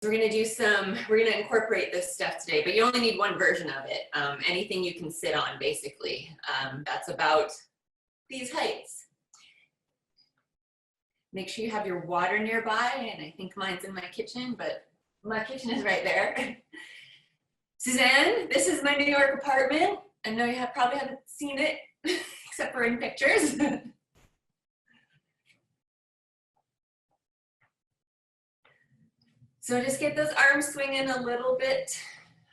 We're gonna incorporate this stuff today, but you only need one version of it. Anything you can sit on, basically. That's about these heights. Make sure you have your water nearby, and I think mine's in my kitchen, but my kitchen is right there. Suzanne, this is my New York apartment. I know you probably haven't seen it, except for in pictures. So just get those arms swinging a little bit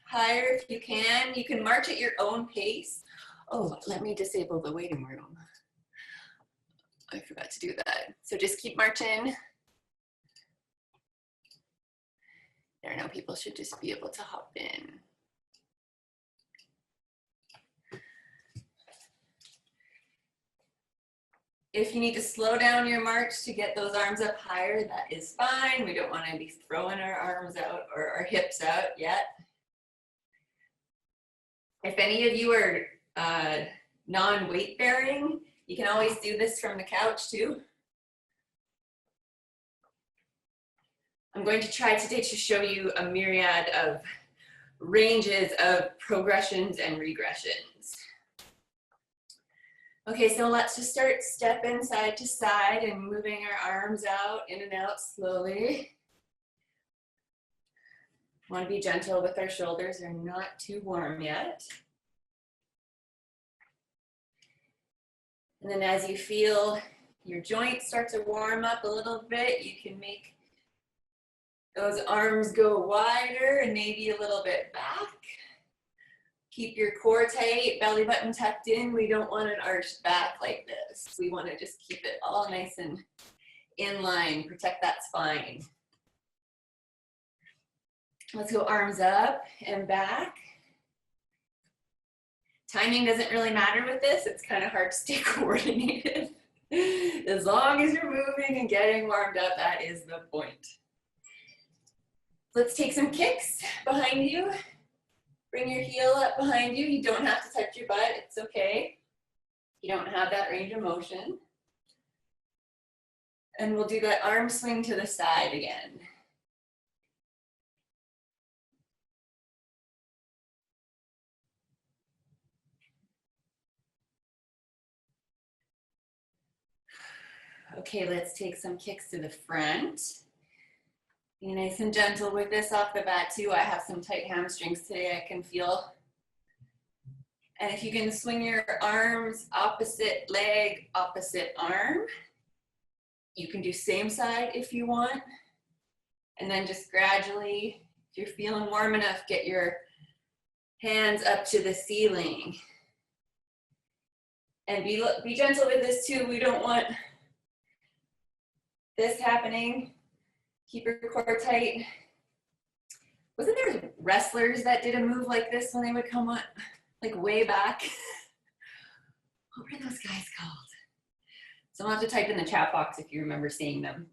higher if you can. You can march at your own pace. Oh, let me disable the waiting room. I forgot to do that. So just keep marching. There, now people should just be able to hop in. If you need to slow down your march to get those arms up higher, that is fine. We don't want to be throwing our arms out or our hips out yet. If any of you are non-weight bearing, you can always do this from the couch too. I'm going to try today to show you a myriad of ranges of progressions and regressions. Okay, so let's just start stepping side to side and moving our arms out, in and out slowly. Want to be gentle with our shoulders, they're not too warm yet. And then as you feel your joints start to warm up a little bit, you can make those arms go wider and maybe a little bit back. Keep your core tight, belly button tucked in. We don't want an arched back like this. We want to just keep it all nice and in line, protect that spine. Let's go arms up and back. Timing doesn't really matter with this. It's kind of hard to stay coordinated. As long as you're moving and getting warmed up, that is the point. Let's take some kicks behind you. Bring your heel up behind you. You don't have to touch your butt, it's okay. You don't have that range of motion. And we'll do that arm swing to the side again. Okay, let's take some kicks to the front. Be nice and gentle with this off the bat too. I have some tight hamstrings today, I can feel. And if you can swing your arms opposite leg, opposite arm, you can do same side if you want. And then just gradually, if you're feeling warm enough, get your hands up to the ceiling. And be gentle with this too. We don't want this happening. Keep your core tight. Wasn't there wrestlers that did a move like this when they would come on, like way back? What were those guys called? Someone have to type in the chat box if you remember seeing them.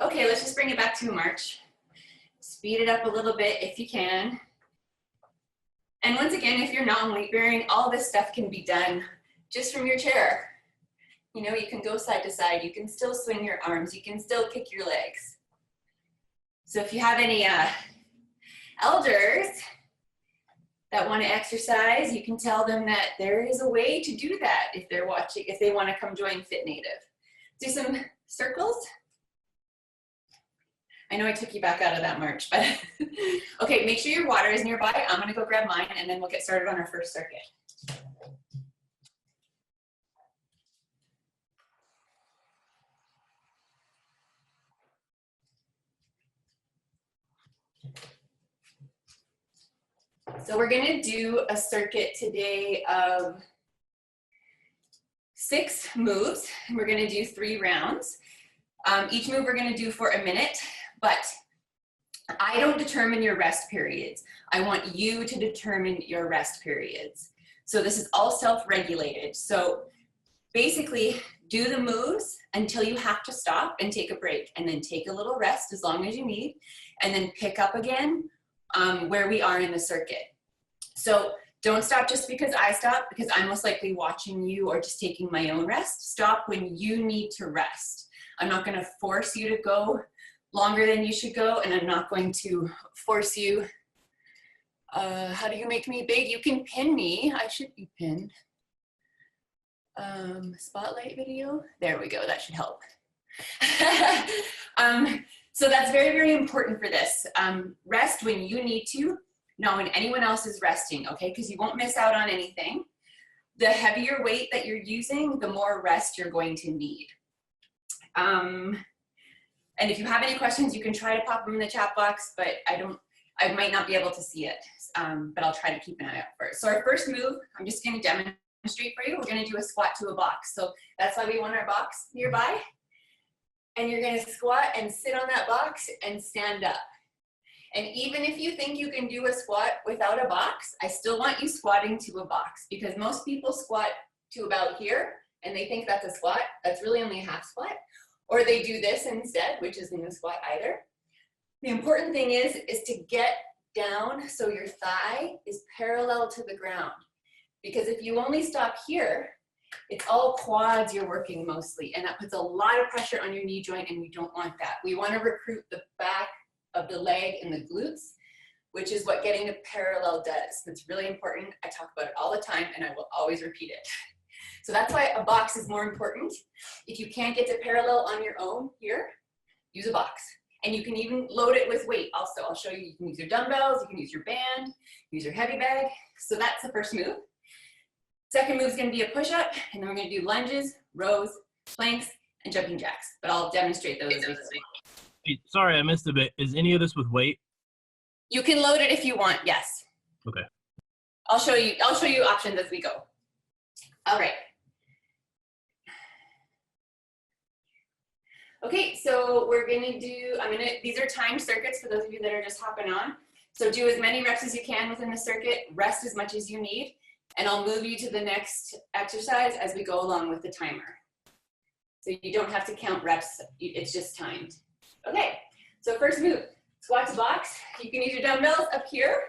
Okay, let's just bring it back to a march. Speed it up a little bit if you can. And once again, if you're non-weight bearing, all this stuff can be done just from your chair. You know, you can go side to side, you can still swing your arms, you can still kick your legs. So if you have any elders that want to exercise, you can tell them that there is a way to do that if they're watching, if they want to come join Fit Native. Do some circles. I know I took you back out of that march, but okay, make sure your water is nearby. I'm going to go grab mine and then we'll get started on our first circuit. So we're going to do a circuit today of 6 moves. We're going to do 3 rounds. Each move we're going to do for a minute, but I don't determine your rest periods. I want you to determine your rest periods. So this is all self-regulated. So basically do the moves until you have to stop and take a break, and then take a little rest as long as you need, and then pick up again where we are in the circuit. So don't stop just because I stop, because I'm most likely watching you or just taking my own rest. Stop when you need to rest. I'm not gonna force you to go longer than you should go, and I'm not going to force you. How do you make me big? You can pin me. I should be pinned. Spotlight video. There we go. That should help. So that's very, very important for this. Rest when you need to, not when anyone else is resting, okay? Because you won't miss out on anything. The heavier weight that you're using, the more rest you're going to need. And if you have any questions, you can try to pop them in the chat box, but I might not be able to see it, but I'll try to keep an eye out for it. So our first move, I'm just gonna demonstrate for you. We're gonna do a squat to a box. So that's why we want our box nearby. And you're gonna squat and sit on that box and stand up. And even if you think you can do a squat without a box, I still want you squatting to a box, because most people squat to about here and they think that's a squat. That's really only a half squat. Or they do this instead, which isn't a squat either. The important thing is to get down so your thigh is parallel to the ground. Because if you only stop here, it's all quads you're working mostly, and that puts a lot of pressure on your knee joint, and we don't want that. We want to recruit the back of the leg and the glutes, which is what getting to parallel does. That's really important. I talk about it all the time, and I will always repeat it. So that's why a box is more important. If you can't get to parallel on your own here, use a box. And you can even load it with weight also. I'll show you, you can use your dumbbells, you can use your band, use your heavy bag. So that's the first move. Second move is going to be a push-up, and then we're going to do lunges, rows, planks, and jumping jacks. But I'll demonstrate those. Hey, sorry, I missed a bit. Is any of this with weight? You can load it if you want, yes. Okay. I'll show you options as we go. All right. Okay, so we're gonna do, these are timed circuits for those of you that are just hopping on. So do as many reps as you can within the circuit, rest as much as you need, and I'll move you to the next exercise as we go along with the timer. So you don't have to count reps, it's just timed. Okay, so first move, squat to box. You can use your dumbbells up here.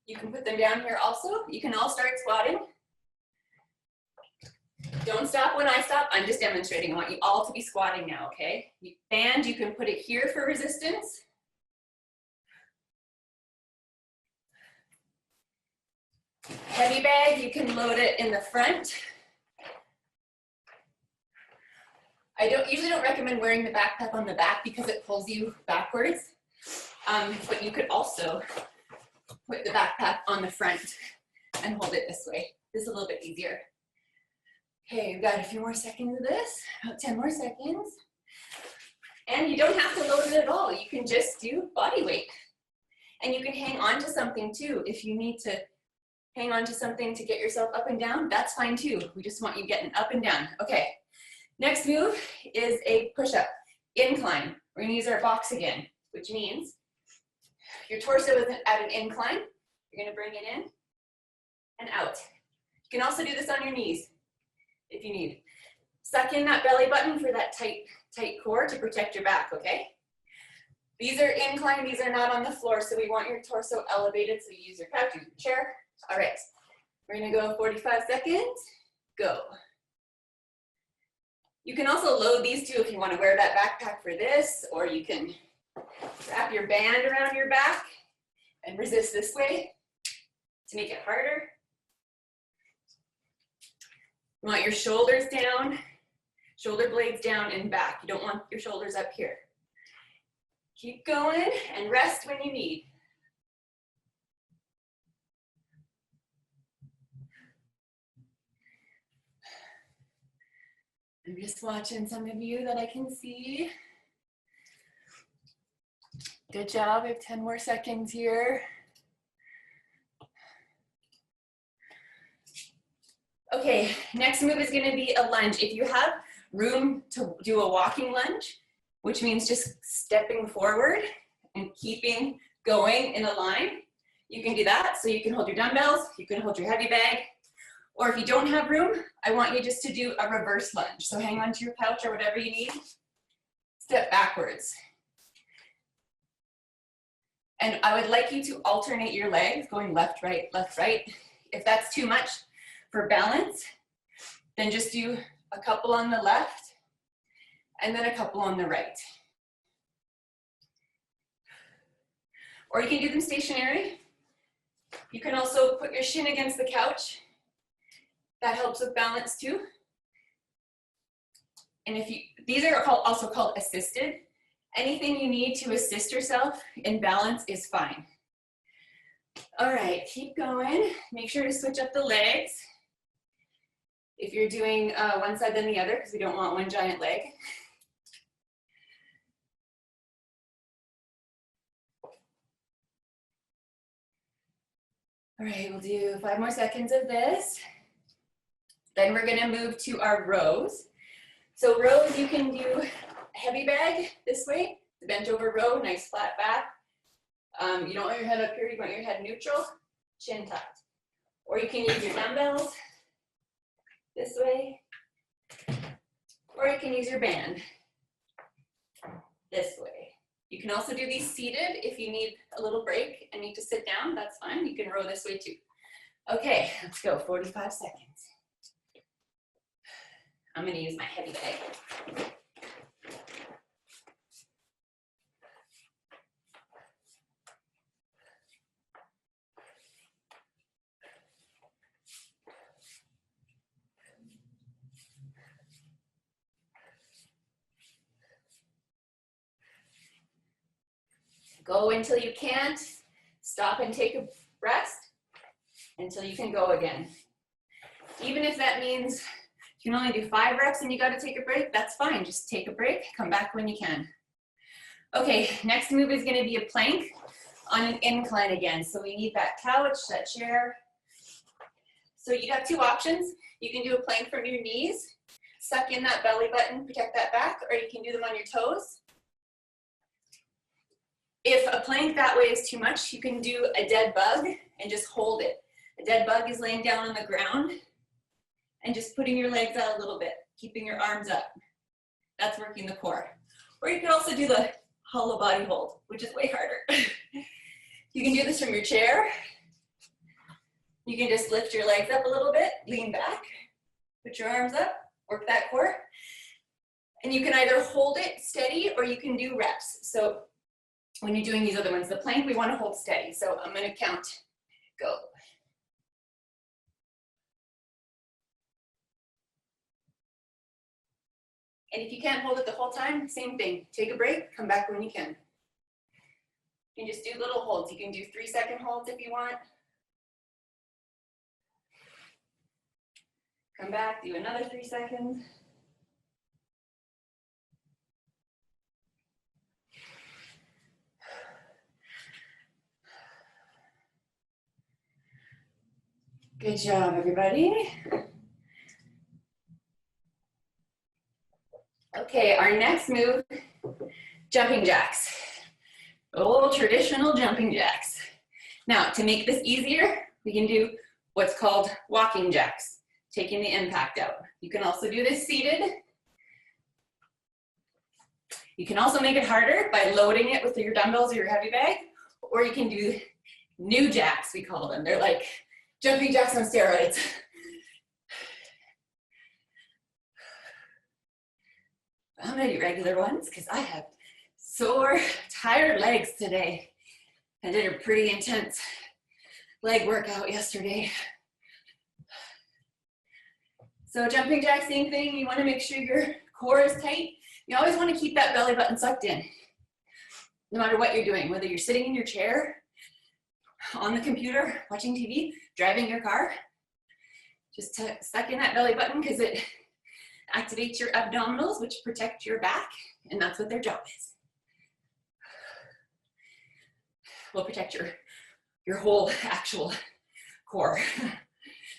You can put them down here also. You can all start squatting. Don't stop when I stop, I'm just demonstrating. I want you all to be squatting now, okay? Band, you can put it here for resistance. Heavy bag, you can load it in the front. I usually don't recommend wearing the backpack on the back because it pulls you backwards. But you could also put the backpack on the front and hold it this way. This is a little bit easier. Okay, we've got a few more seconds of this, about 10 more seconds. And you don't have to load it at all. You can just do body weight. And you can hang on to something too. If you need to hang on to something to get yourself up and down, that's fine too. We just want you getting up and down. Okay, next move is a push-up, incline. We're gonna use our box again, which means your torso is at an incline. You're gonna bring it in and out. You can also do this on your knees if you need. Suck in that belly button for that tight core to protect your back, okay? These are incline, these are not on the floor, so we want your torso elevated, so you use your couch, use your chair. All right, we're gonna go 45 seconds, go. You can also load these too if you wanna wear that backpack for this, or you can wrap your band around your back and resist this way to make it harder. You want your shoulders down, shoulder blades down and back. You don't want your shoulders up here. Keep going and rest when you need. I'm just watching some of you that I can see. Good job, we have 10 more seconds here. Okay, next move is gonna be a lunge. If you have room to do a walking lunge, which means just stepping forward and keeping going in a line, you can do that. So you can hold your dumbbells, you can hold your heavy bag, or if you don't have room, I want you just to do a reverse lunge. So hang on to your couch or whatever you need, step backwards. And I would like you to alternate your legs, going left, right, left, right. If that's too much for balance, then just do a couple on the left and then a couple on the right. Or you can do them stationary. You can also put your shin against the couch. That helps with balance too. And these are also called assisted. Anything you need to assist yourself in balance is fine. All right, keep going. Make sure to switch up the legs. If you're doing one side then the other, because we don't want one giant leg. All right, we'll do 5 more seconds of this. Then we're gonna move to our rows. So rows, you can do heavy bag this way, the bent over row, nice flat back. You don't want your head up here, you want your head neutral, chin tucked. Or you can use your dumbbells this way. Or you can use your band this way. You can also do these seated if you need a little break and need to sit down, that's fine. You can row this way too. Okay, let's go, 45 seconds. I'm gonna use my heavy bag. Go until you can't, stop and take a rest until you can go again. Even if that means you can only do 5 reps and you gotta take a break, that's fine. Just take a break, come back when you can. Okay, next move is gonna be a plank on an incline again. So we need that couch, that chair. So you got 2 options. You can do a plank from your knees, suck in that belly button, protect that back, or you can do them on your toes. If a plank that way is too much, you can do a dead bug and just hold it. A dead bug is laying down on the ground and just putting your legs out a little bit, keeping your arms up. That's working the core. Or you can also do the hollow body hold, which is way harder. You can do this from your chair. You can just lift your legs up a little bit, lean back, put your arms up, work that core. And you can either hold it steady or you can do reps. So when you're doing these other ones, the plank we want to hold steady. So I'm going to count, go. And if you can't hold it the whole time, same thing. Take a break, come back when you can. You can just do little holds. You can do 3-second holds if you want. Come back, do another 3 seconds. Good job, everybody. Okay, our next move, jumping jacks. Old traditional jumping jacks. Now, to make this easier, we can do what's called walking jacks, taking the impact out. You can also do this seated. You can also make it harder by loading it with your dumbbells or your heavy bag, or you can do new jacks, we call them. They're like jumping jacks on steroids. I'm gonna do regular ones because I have sore, tired legs today. I did a pretty intense leg workout yesterday. So jumping jack, same thing. You wanna make sure your core is tight. You always wanna keep that belly button sucked in, no matter what you're doing, whether you're sitting in your chair, on the computer, watching TV, driving your car. Just suck in that belly button because it activates your abdominals, which protect your back, and that's what their job is. Will protect your whole actual core.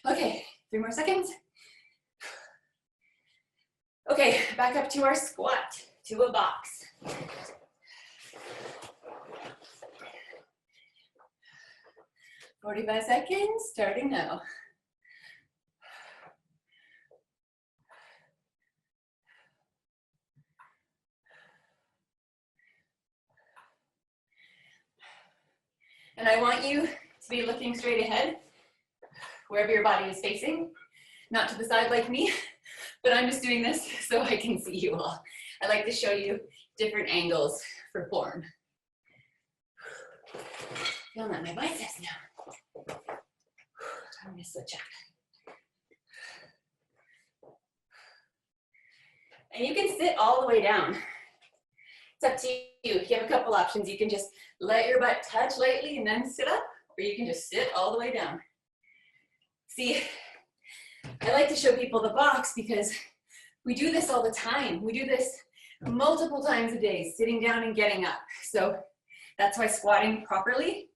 Okay, 3 more seconds. Okay, back up to our squat, to a box. "45 seconds, starting now." And I want you to be looking straight ahead, wherever your body is facing, not to the side like me, but I'm just doing this so I can see you all. I like to show you different angles for form. Feeling that in my biceps now. I'm gonna switch up. And you can sit all the way down. It's up to you. You have a couple options. You can just let your butt touch lightly and then sit up, or you can just sit all the way down. See, I like to show people the box because we do this all the time. We do this multiple times a day, sitting down and getting up. So that's why squatting properly,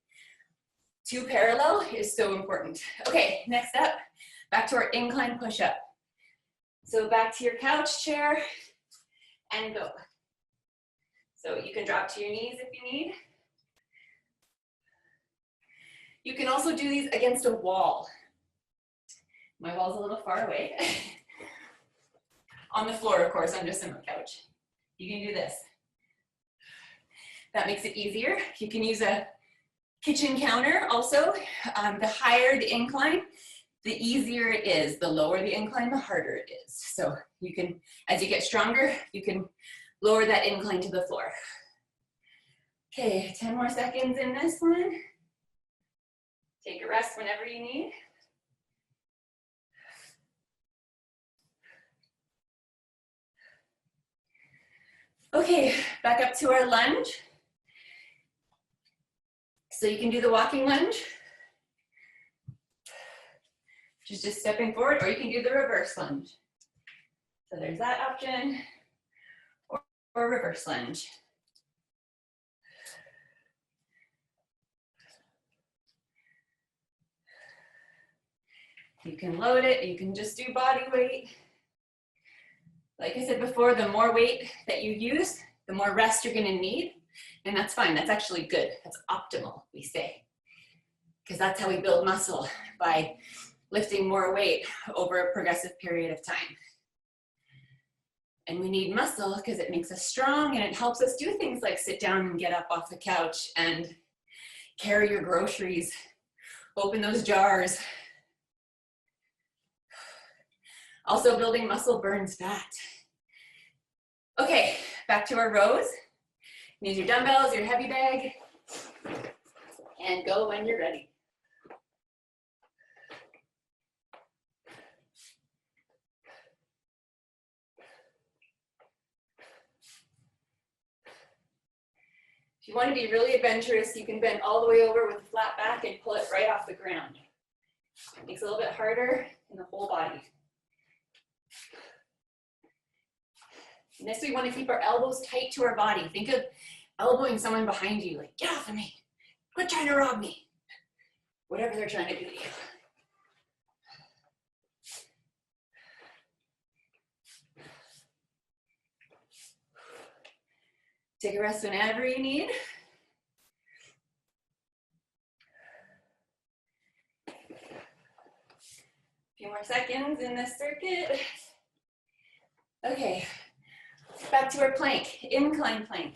2 parallel, is so important. Okay, next up, back to our incline push-up. So back to your couch chair and go. So you can drop to your knees if you need. You can also do these against a wall. My wall's a little far away. On the floor, of course, I'm just on the couch. You can do this. That makes it easier. You can use a kitchen counter also. The higher the incline, the easier it is. The lower the incline, the harder it is. So you can, as you get stronger, you can lower that incline to the floor. Okay, 10 more seconds in this one. Take a rest whenever you need. Okay, back up to our lunge. So you can do the walking lunge, which is just stepping forward, or you can do the reverse lunge. So there's that option, or reverse lunge. You can load it, you can just do body weight. Like I said before, the more weight that you use, the more rest you're gonna need, and that's fine, that's actually good, that's optimal, we say. Because that's how we build muscle, by lifting more weight over a progressive period of time. And we need muscle because it makes us strong and it helps us do things like sit down and get up off the couch and carry your groceries, open those jars. Also, building muscle burns fat. Okay, back to our rows. Use your dumbbells, your heavy bag, and go when you're ready. If you want to be really adventurous, you can bend all the way over with a flat back and pull it right off the ground. It makes it a little bit harder in the whole body. And this, we want to keep our elbows tight to our body. Think of elbowing someone behind you, like, get off of me, quit trying to rob me. Whatever they're trying to do to you. Take a rest whenever you need. A few more seconds in this circuit. Okay, back to our plank, incline plank.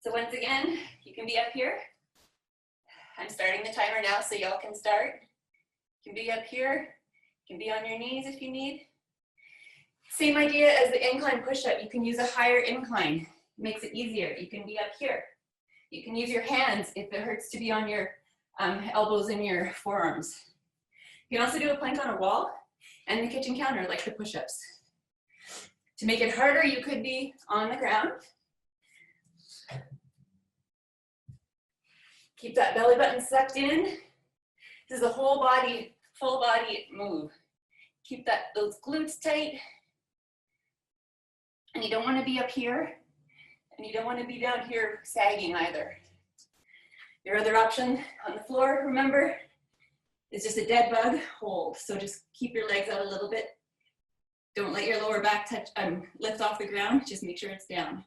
So once again, you can be up here. I'm starting the timer now so y'all can start. You can be up here, you can be on your knees if you need. Same idea as the incline push-up, you can use a higher incline. It makes it easier. You can be up here. You can use your hands if it hurts to be on your elbows and your forearms. You can also do a plank on a wall and the kitchen counter like the push-ups. To make it harder, you could be on the ground. Keep that belly button sucked in. This is a whole body, full body move. Keep those glutes tight. And you don't want to be up here, and you don't want to be down here sagging either. Your other option on the floor, remember, is just a dead bug hold. So just keep your legs out a little bit. Don't let your lower back touch, lift off the ground. Just make sure it's down.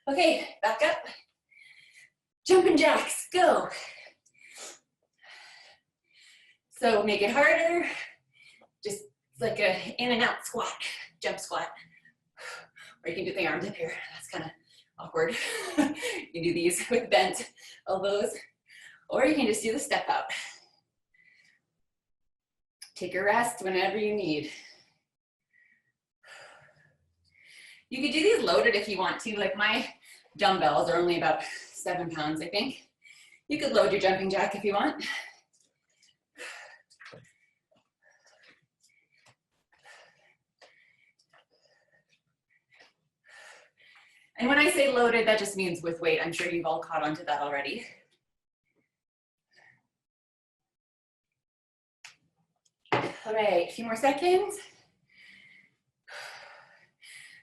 Okay, back up. Jumping jacks, go. So make it harder. Just like a in and out squat, jump squat. Or you can do the arms up here. That's kind of awkward. You can do these with bent elbows. Or you can just do the step out. Take a rest whenever you need. You could do these loaded if you want to. Like my dumbbells are only about 7 pounds, I think. You could load your jumping jack if you want. And when I say loaded, that just means with weight. I'm sure you've all caught on to that already. All right, a few more seconds.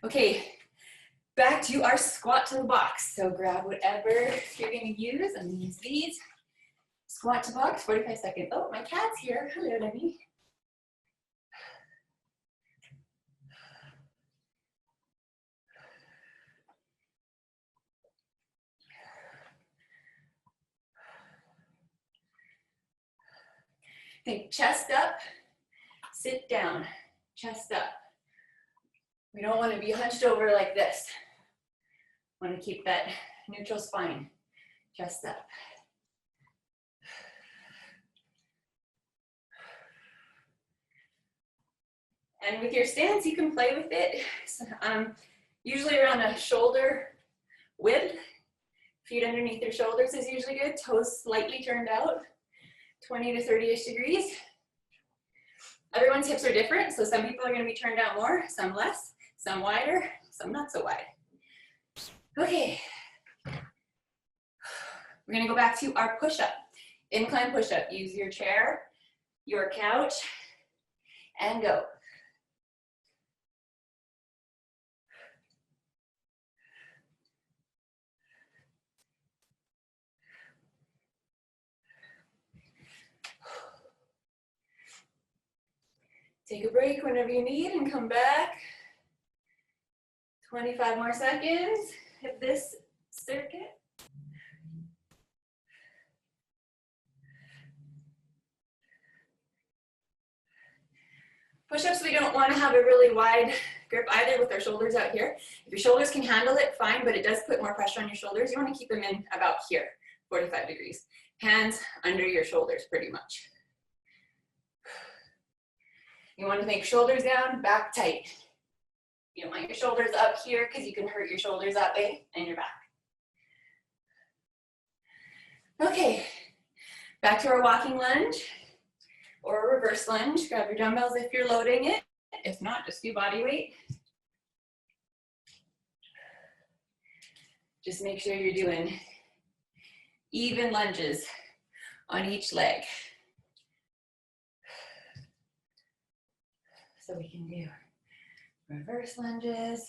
Okay, back to our squat to the box. So grab whatever you're gonna use. I'm gonna use these. Squat to box, 45 seconds. Oh, my cat's here. Hello, Debbie. Okay, chest up, sit down, chest up. We don't want to be hunched over like this. Want to keep that neutral spine, chest up. And with your stance, you can play with it. Usually around a shoulder width. Feet underneath your shoulders is usually good. Toes slightly turned out, 20 to 30-ish degrees. Everyone's hips are different, so some people are going to be turned out more, some less, some wider, some not so wide. Okay. We're going to go back to our push-up. Incline push-up. Use your chair, your couch, and go. Take a break whenever you need and come back. 25 more seconds of this circuit. Push-ups, we don't want to have a really wide grip either with our shoulders out here. If your shoulders can handle it, fine, but it does put more pressure on your shoulders. You want to keep them in about here, 45 degrees. Hands under your shoulders pretty much. You want to make shoulders down, back tight. You don't want your shoulders up here because you can hurt your shoulders that way and your back. Okay, back to our walking lunge or a reverse lunge. Grab your dumbbells if you're loading it. If not, just do body weight. Just make sure you're doing even lunges on each leg. So we can do reverse lunges.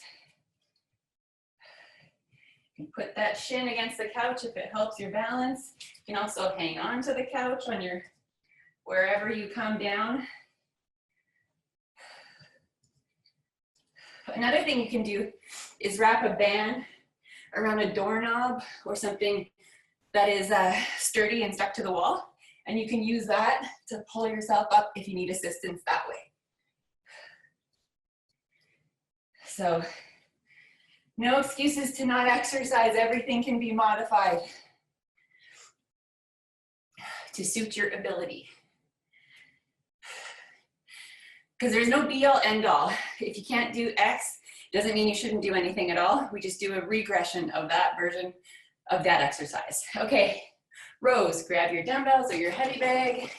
You can put that shin against the couch if it helps your balance. You can also hang on to the couch on your, wherever you come down. Another thing you can do is wrap a band around a doorknob or something that is sturdy and stuck to the wall. And you can use that to pull yourself up if you need assistance that way. So no excuses to not exercise. Everything can be modified to suit your ability. Because there's no be all end all. If you can't do X, doesn't mean you shouldn't do anything at all. We just do a regression of that version of that exercise. Okay, rows, grab your dumbbells or your heavy bag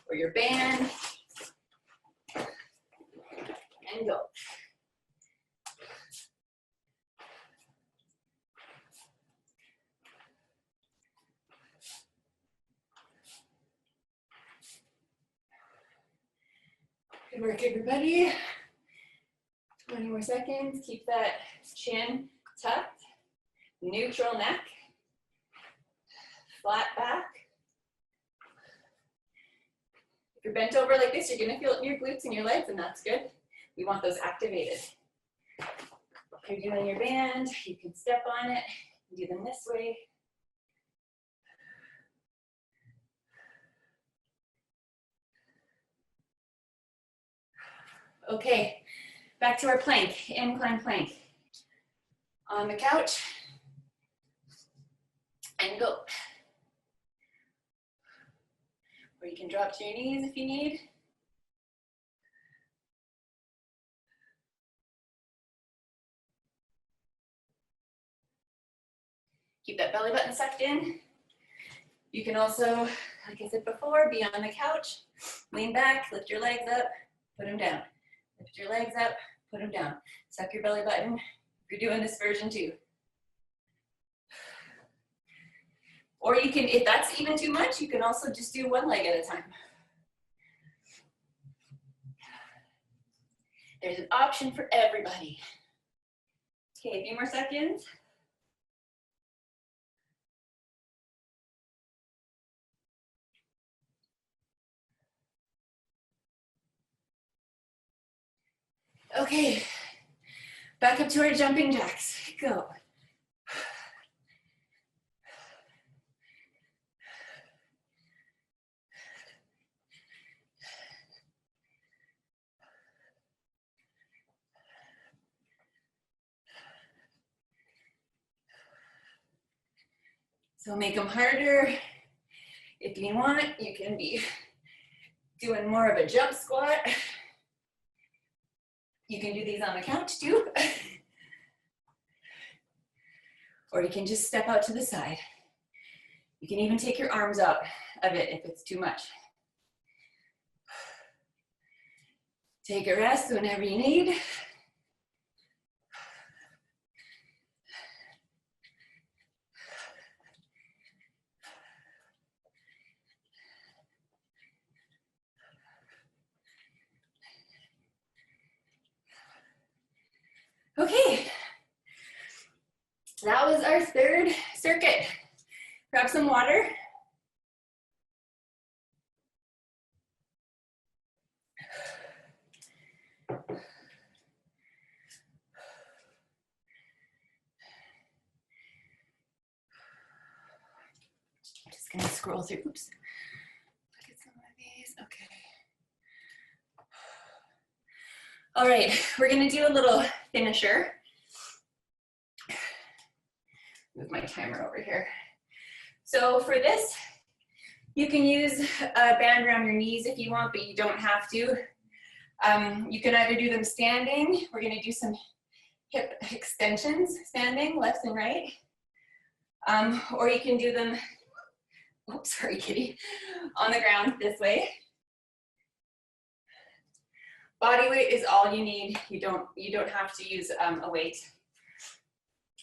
or your band and go. Good work, everybody. 20 more seconds. Keep that chin tucked. Neutral neck. Flat back. If you're bent over like this, you're gonna feel it in your glutes and your legs, and that's good. We want those activated. If you're doing your band, you can step on it, do them this way. Okay, back to our plank, incline plank. On the couch, and go. Or you can drop to your knees if you need. Keep that belly button sucked in. You can also, like I said before, be on the couch, lean back, lift your legs up, put them down. Lift your legs up, put them down. Suck your belly button. If you're doing this version too. Or you can, if that's even too much, you can also just do one leg at a time. There's an option for everybody. Okay, a few more seconds. Okay, back up to our jumping jacks. Go. So make them harder. If you want, you can be doing more of a jump squat. You can do these on the couch too. Or you can just step out to the side. You can even take your arms out of it if it's too much. Take a rest whenever you need. Okay, that was our third circuit. Grab some water. Just gonna scroll through, oops. Look at some of these, okay. All right, we're gonna do a little finisher. Move my timer over here. So for this, you can use a band around your knees if you want, but you don't have to. You can either do them standing. We're gonna do some hip extensions, standing, left and right. Or you can do them, oops, sorry, kitty, on the ground this way. Body weight is all you need. You don't have to use a weight.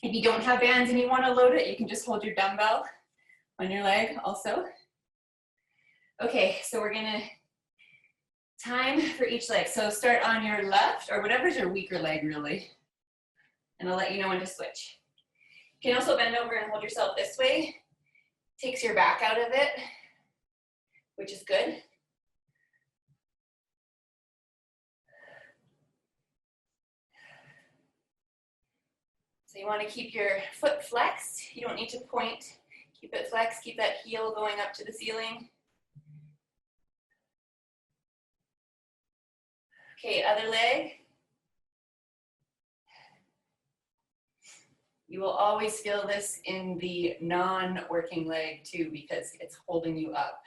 If you don't have bands and you want to load it, you can just hold your dumbbell on your leg also. Okay, so we're gonna time for each leg. So start on your left, or whatever's your weaker leg really. And I'll let you know when to switch. You can also bend over and hold yourself this way. Takes your back out of it, which is good. So you want to keep your foot flexed. You don't need to point. Keep it flexed. Keep that heel going up to the ceiling. Okay, other leg. You will always feel this in the non-working leg too, because it's holding you up.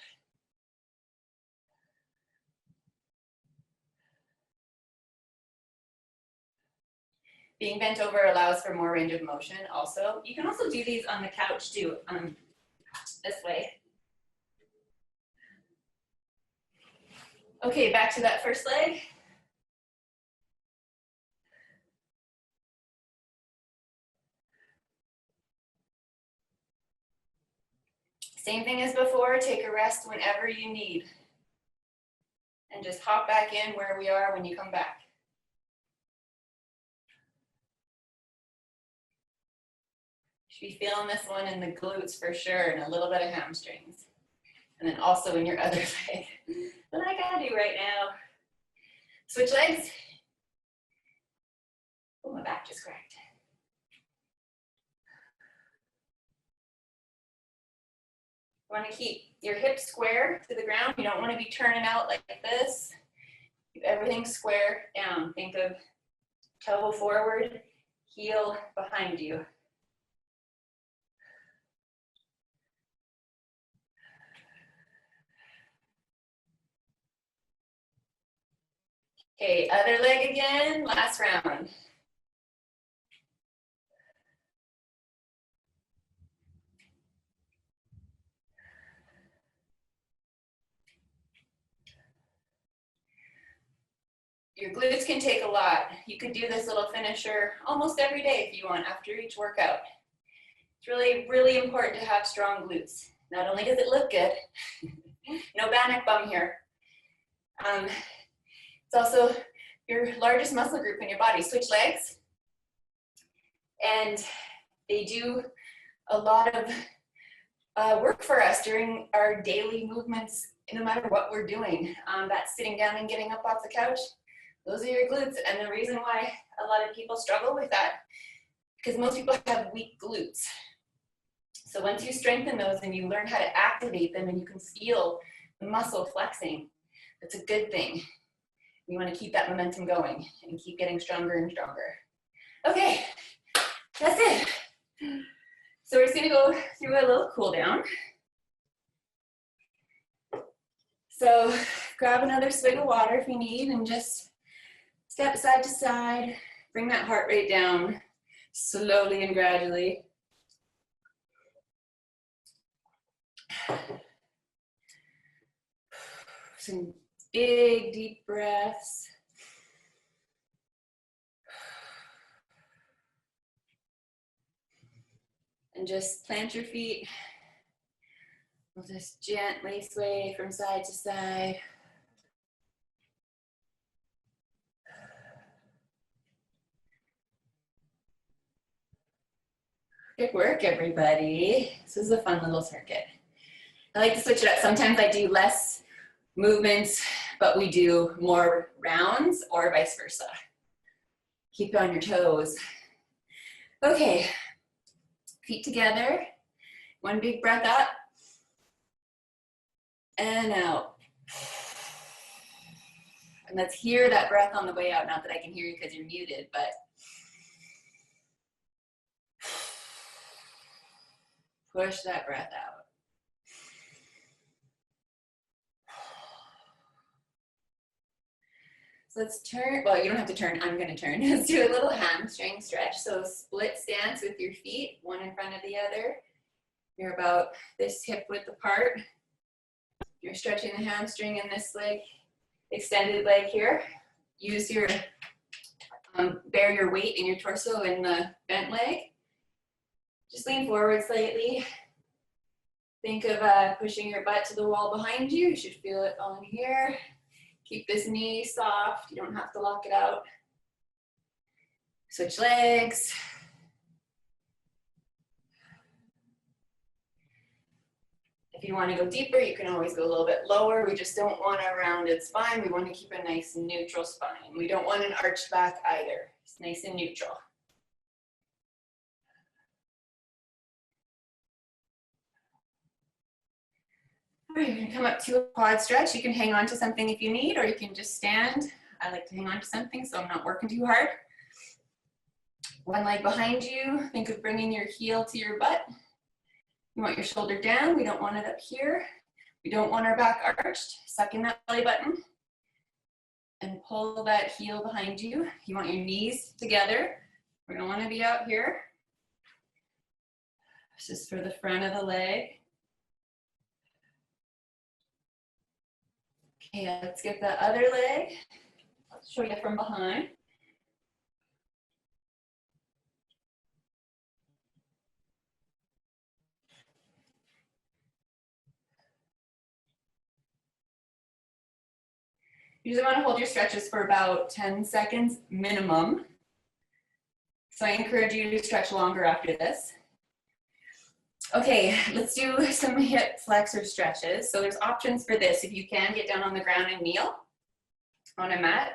Being bent over allows for more range of motion also. You can also do these on the couch too, this way. Okay, back to that first leg. Same thing as before, take a rest whenever you need. And just hop back in where we are when you come back. Should be feeling this one in the glutes for sure, and a little bit of hamstrings. And then also in your other leg. What I gotta do right now. Switch legs. Oh, my back just cracked. You want to keep your hips square to the ground. You don't want to be turning out like this. Keep everything square down. Think of toe forward, heel behind you. Okay, other leg again, last round. Your glutes can take a lot. You could do this little finisher almost every day if you want after each workout. It's really, really important to have strong glutes. Not only does it look good, no bannock bum here. It's also your largest muscle group in your body. Switch legs. And they do a lot of work for us during our daily movements, no matter what we're doing. That's sitting down and getting up off the couch. Those are your glutes. And the reason why a lot of people struggle with that, because most people have weak glutes. So once you strengthen those and you learn how to activate them and you can feel the muscle flexing, that's a good thing. You want to keep that momentum going and keep getting stronger and stronger. Okay, that's it. So we're just gonna go through a little cool down. So grab another swig of water if you need and just step side to side. Bring that heart rate down slowly and gradually. Some big, deep breaths. And just plant your feet. We'll just gently sway from side to side. Good work, everybody. This is a fun little circuit. I like to switch it up. Sometimes I do less movements, but we do more rounds or vice versa. Keep on your toes. Okay, feet together. One big breath up and out. And let's hear that breath on the way out. Not that I can hear you because you're muted, but push that breath out. So let's turn, well, you don't have to turn, I'm gonna turn. Let's do a little hamstring stretch. So split stance with your feet, one in front of the other. You're about this hip width apart. You're stretching the hamstring in this leg, extended leg here. Use your, bear your weight in your torso in the bent leg. Just lean forward slightly. Think of pushing your butt to the wall behind you. You should feel it on here. Keep this knee soft. You don't have to lock it out. Switch legs. If you want to go deeper, you can always go a little bit lower. We just don't want a rounded spine. We want to keep a nice neutral spine. We don't want an arched back either. It's nice and neutral. All right, you're gonna come up to a quad stretch. You can hang on to something if you need, or you can just stand. I like to hang on to something so I'm not working too hard. One leg behind you. Think of bringing your heel to your butt. You want your shoulder down. We don't want it up here. We don't want our back arched. Suck in that belly button and pull that heel behind you. You want your knees together. We're gonna wanna be out here. This is for the front of the leg. Okay, let's get the other leg. I'll show you from behind. You usually want to hold your stretches for about 10 seconds minimum. So I encourage you to stretch longer after this. Okay, let's do some hip flexor stretches. So there's options for this. If you can, get down on the ground and kneel on a mat.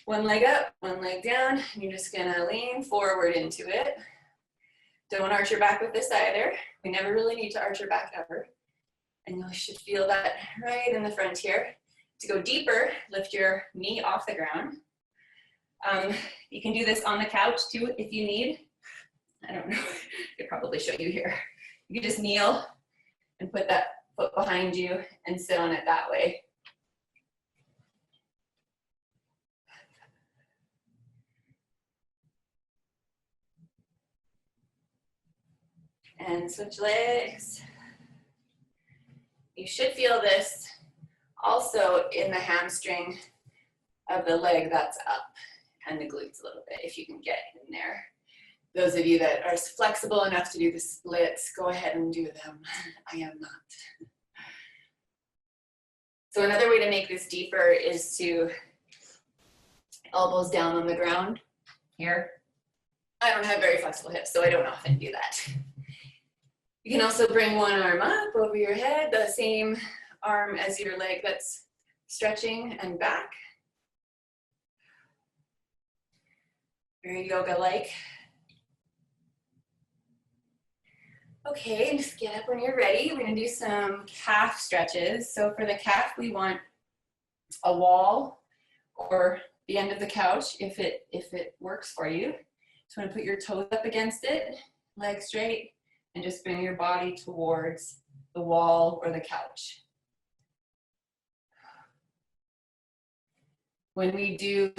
One leg up, one leg down. You're just gonna lean forward into it. Don't arch your back with this either. We never really need to arch your back ever. And you should feel that right in the front here. To go deeper, lift your knee off the ground. You can do this on the couch too if you need. I don't know, I could probably show you here. You can just kneel and put that foot behind you and sit on it that way. And switch legs. You should feel this also in the hamstring of the leg that's up, and the glutes a little bit if you can get in there. Those of you that are flexible enough to do the splits, go ahead and do them. I am not. So another way to make this deeper is to elbows down on the ground here. I don't have very flexible hips, so I don't often do that. You can also bring one arm up over your head, the same arm as your leg that's stretching, and back. Very yoga-like. Okay, and just get up when you're ready. We're gonna do some calf stretches. So for the calf, we want a wall or the end of the couch if it works for you. Just wanna put your toes up against it, legs straight, and just bring your body towards the wall or the couch. When we do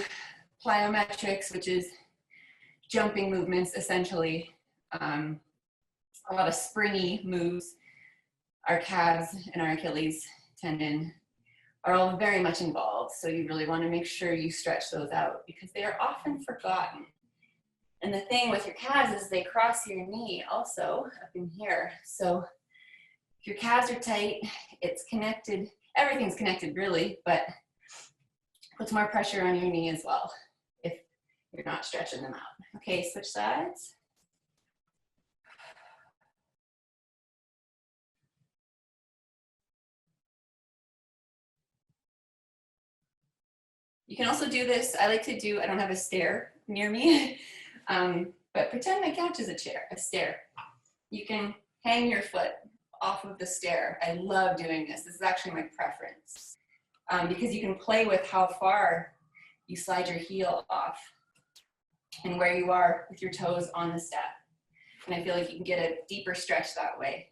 plyometrics, which is jumping movements essentially, a lot of springy moves, our calves and our Achilles tendon are all very much involved. So you really want to make sure you stretch those out because they are often forgotten. And the thing with your calves is they cross your knee also up in here. So if your calves are tight, it's connected, everything's connected really, but puts more pressure on your knee as well if you're not stretching them out. Okay, switch sides. You can also do this, I like to do, I don't have a stair near me, but pretend my couch is a stair. You can hang your foot off of the stair. I love doing this. This is actually my preference because you can play with how far you slide your heel off and where you are with your toes on the step. And I feel like you can get a deeper stretch that way.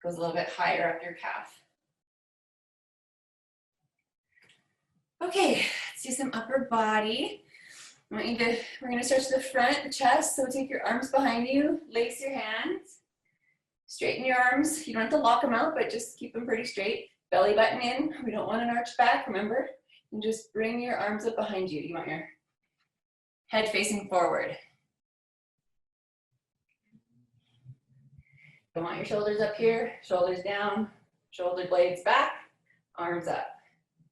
Goes a little bit higher up your calf. Okay, let's do some upper body. We're gonna stretch the front, the chest, so take your arms behind you, lace your hands, straighten your arms. You don't have to lock them out, but just keep them pretty straight. Belly button in, we don't want an arch back, remember? And just bring your arms up behind you. You want your head facing forward. You want your shoulders up here, shoulders down, shoulder blades back, arms up,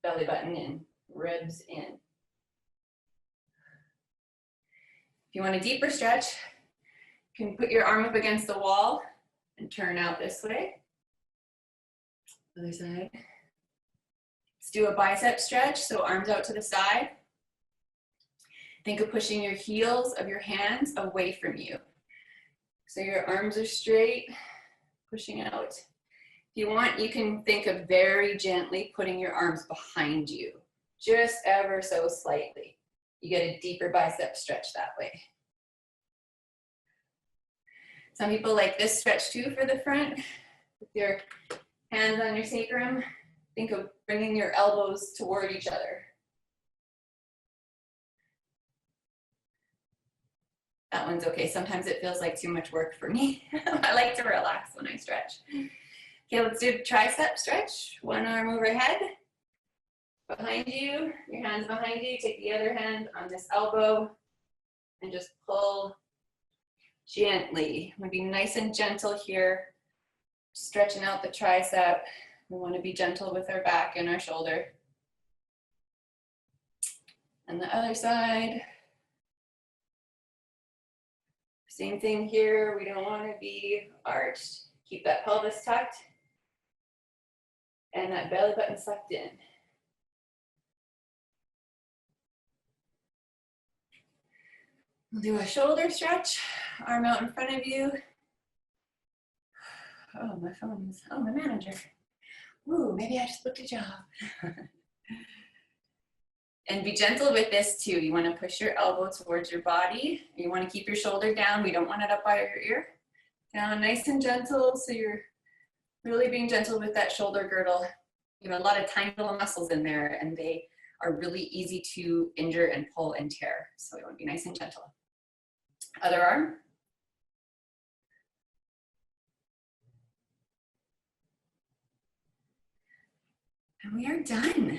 belly button in. Ribs in. If you want a deeper stretch, you can put your arm up against the wall and turn out this way. Other side. Let's do a bicep stretch, so arms out to the side. Think of pushing your heels of your hands away from you. So your arms are straight, pushing out. If you want, you can think of very gently putting your arms behind you. Just ever so slightly. You get a deeper bicep stretch that way. Some people like this stretch too for the front. With your hands on your sacrum, think of bringing your elbows toward each other. That one's okay. Sometimes it feels like too much work for me. I like to relax when I stretch. Okay, let's do a tricep stretch. One arm overhead. Behind you, your hands behind you, take the other hand on this elbow and just pull gently. I'm gonna be nice and gentle here, stretching out the tricep. We wanna be gentle with our back and our shoulder. And the other side. Same thing here, we don't wanna be arched. Keep that pelvis tucked and that belly button sucked in. We'll do a shoulder stretch, arm out in front of you. Oh, my phone's, oh, my manager. Ooh, maybe I just booked a job. And be gentle with this too. You want to push your elbow towards your body. You want to keep your shoulder down. We don't want it up by your ear. Down nice and gentle, so you're really being gentle with that shoulder girdle. You have a lot of tiny little muscles in there, and they are really easy to injure and pull and tear. So you want to be nice and gentle. Other arm. And we are done.